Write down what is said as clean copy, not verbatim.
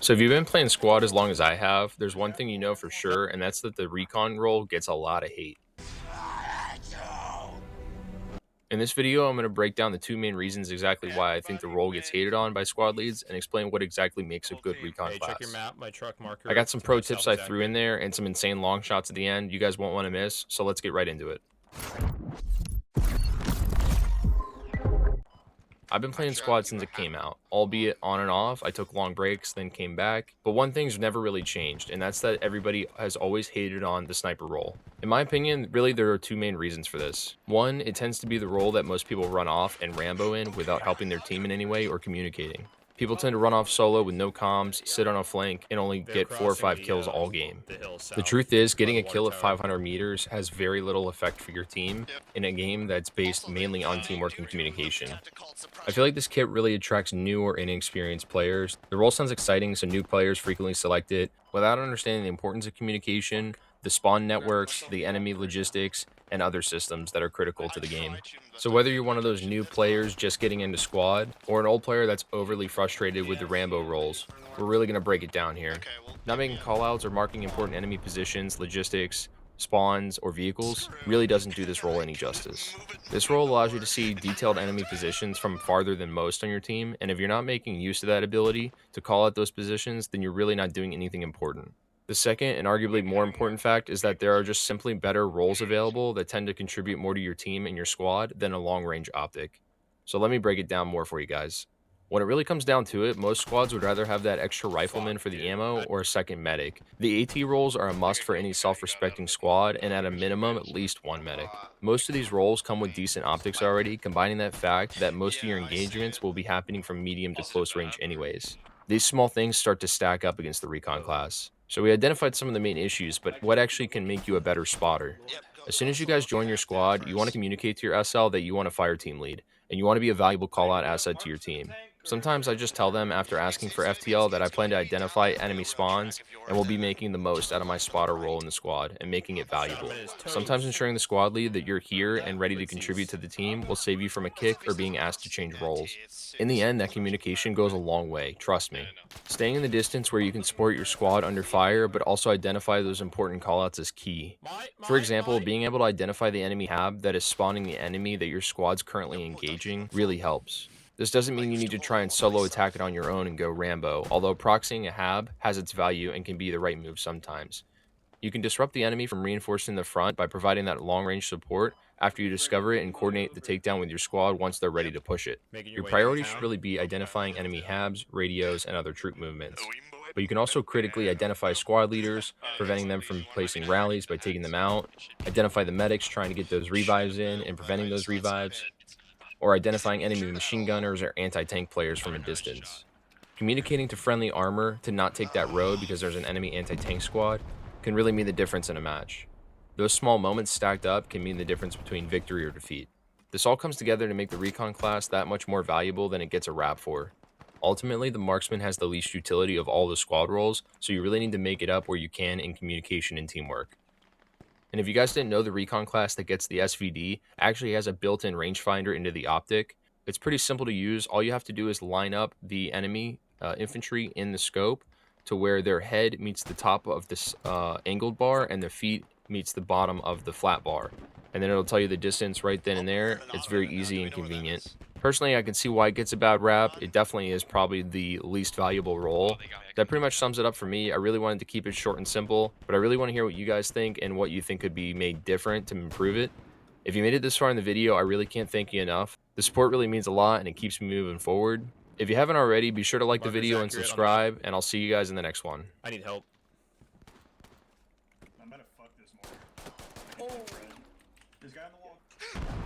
So if you've been playing squad as long as I have, there's one thing you know for sure, and that's that the recon role gets a lot of hate. In this video, I'm going to break down the two main reasons exactly why I think the role gets hated on by squad leads and explain what exactly makes a good recon Hey, check your class. map. My truck I marker got some to my pro tips south I is threw in accurate. there and some insane long shots at the end you guys won't want to miss, so let's get right into it. I've been playing squad since it came out, albeit on and off. I took long breaks, then came back. But one thing's never really changed, and that's that everybody has always hated on the sniper role. In my opinion, really there are two main reasons for this. One, it tends to be the role that most people run off and Rambo in without helping their team in any way or communicating. People tend to run off solo with no comms, sit on a flank, and only They're get 4 or crossing 5 kills all game. the hill The south truth is, by getting the a water kill at tower. 500 meters has very little effect for your team in a game that's based mainly on teamwork and communication. I feel like this kit really attracts new or inexperienced players. The role sounds exciting, so new players frequently select it without understanding the importance of communication, the spawn networks, the enemy logistics, and other systems that are critical to the game. So whether you're one of those new players just getting into squad, or an old player that's overly frustrated with the Rambo roles, we're really going to break it down here. Not making callouts or marking important enemy positions, logistics, spawns, or vehicles really doesn't do this role any justice. This role allows you to see detailed enemy positions from farther than most on your team, and if you're not making use of that ability to call out those positions, then you're really not doing anything important. The second and arguably more important fact is that there are just simply better roles available that tend to contribute more to your team and your squad than a long range optic. So let me break it down more for you guys. When it really comes down to it, most squads would rather have that extra rifleman for the ammo or a second medic. The AT roles are a must for any self-respecting squad, and at a minimum, at least one medic. Most of these roles come with decent optics already, combining that fact that most of your engagements will be happening from medium to close range anyways. These small things start to stack up against the recon class. So we identified some of the main issues, but what actually can make you a better spotter? As soon as you guys join your squad, you want to communicate to your SL that you want a fire team lead, and you want to be a valuable call-out asset to your team. Sometimes I just tell them after asking for FTL that I plan to identify enemy spawns and will be making the most out of my spotter role in the squad and making it valuable. Sometimes ensuring the squad lead that you're here and ready to contribute to the team will save you from a kick or being asked to change roles. In the end, that communication goes a long way, trust me. Staying in the distance where you can support your squad under fire but also identify those important callouts is key. For example, being able to identify the enemy hab that is spawning the enemy that your squad's currently engaging really helps. This doesn't mean you need to try and solo attack it on your own and go Rambo, although proxying a hab has its value and can be the right move sometimes. You can disrupt the enemy from reinforcing the front by providing that long-range support after you discover it and coordinate the takedown with your squad once they're ready to push it. Your priority should really be identifying enemy habs, radios, and other troop movements. But you can also critically identify squad leaders, preventing them from placing rallies by taking them out, identify the medics trying to get those revives in and preventing those revives, or identifying enemy machine gunners or anti-tank players from a distance. Communicating to friendly armor to not take that road because there's an enemy anti-tank squad can really mean the difference in a match. Those small moments stacked up can mean the difference between victory or defeat. This all comes together to make the recon class that much more valuable than it gets a rap for. Ultimately, the marksman has the least utility of all the squad roles, so you really need to make it up where you can in communication and teamwork. And if you guys didn't know, the recon class that gets the SVD actually has a built-in rangefinder into the optic. It's pretty simple to use. All you have to do is line up the enemy infantry in the scope to where their head meets the top of this angled bar and their feet meets the bottom of the flat bar. And then it'll tell you the distance right then and there. It's very easy and convenient. Personally, I can see why it gets a bad rap. It definitely is probably the least valuable role. That pretty much sums it up for me. I really wanted to keep it short and simple, but I really want to hear what you guys think and what you think could be made different to improve it. If you made it this far in the video, I really can't thank you enough. The support really means a lot and it keeps me moving forward. If you haven't already, be sure to like the video and subscribe, and I'll see you guys in the next one. I need help. I'm gonna fuck this more. Oh. This guy on the wall.